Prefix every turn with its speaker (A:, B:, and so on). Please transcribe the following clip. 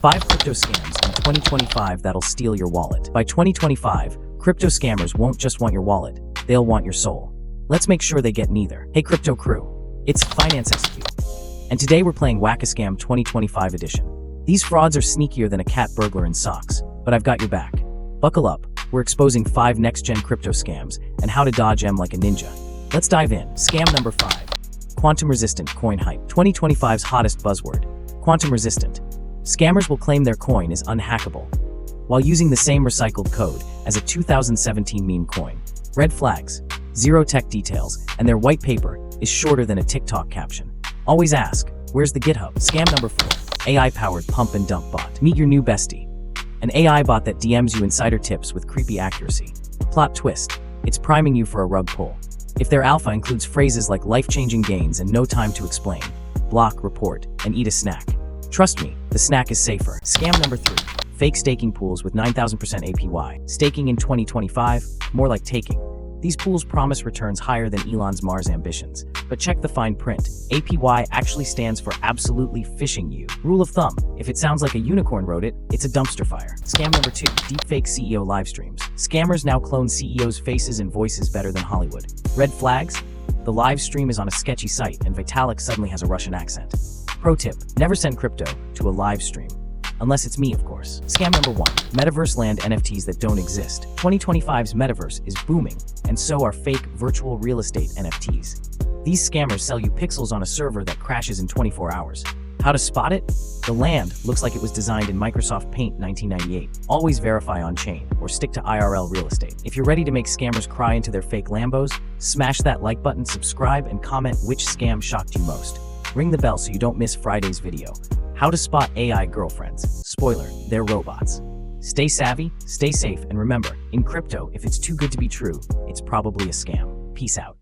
A: 5 crypto scams in 2025 that'll steal your wallet. By 2025, crypto scammers won't just want your wallet, they'll want your soul. Let's make sure they get neither. Hey crypto crew, it's Finance Execute. And today we're playing Whack-A-Scam 2025 edition. These frauds are sneakier than a cat burglar in socks, but I've got your back. Buckle up, we're exposing 5 next-gen crypto scams and how to dodge them like a ninja. Let's dive in. Scam number 5. Quantum-resistant coin hype. 2025's hottest buzzword. Quantum-resistant. Scammers will claim their coin is unhackable, while using the same recycled code as a 2017 meme coin. Red flags, zero tech details, and their white paper is shorter than a TikTok caption. Always ask, where's the GitHub? Scam number 4. AI-powered pump and dump bot. Meet your new bestie. An AI bot that DMs you insider tips with creepy accuracy. Plot twist, it's priming you for a rug pull. If their alpha includes phrases like life-changing gains and no time to explain, block, report, and eat a snack. Trust me, the snack is safer. Scam number 3. Fake staking pools with 9,000% APY. Staking in 2025, more like taking. These pools promise returns higher than Elon's Mars ambitions. But check the fine print. APY actually stands for absolutely phishing you. Rule of thumb, if it sounds like a unicorn wrote it, it's a dumpster fire. Scam number 2. Deepfake CEO live streams. Scammers now clone CEOs' faces and voices better than Hollywood. Red flags? The live stream is on a sketchy site and Vitalik suddenly has a Russian accent. Pro tip, never send crypto to a live stream. Unless it's me, of course. Scam number 1. Metaverse land NFTs that don't exist. 2025's Metaverse is booming, and so are fake virtual real estate NFTs. These scammers sell you pixels on a server that crashes in 24 hours. How to spot it? The land looks like it was designed in Microsoft Paint 1998. Always verify on-chain, or stick to IRL real estate. If you're ready to make scammers cry into their fake Lambos, smash that like button, subscribe, and comment which scam shocked you most. Ring the bell so you don't miss Friday's video. How to spot AI girlfriends. Spoiler, they're robots. Stay savvy, stay safe, and remember, in crypto, if it's too good to be true, it's probably a scam. Peace out.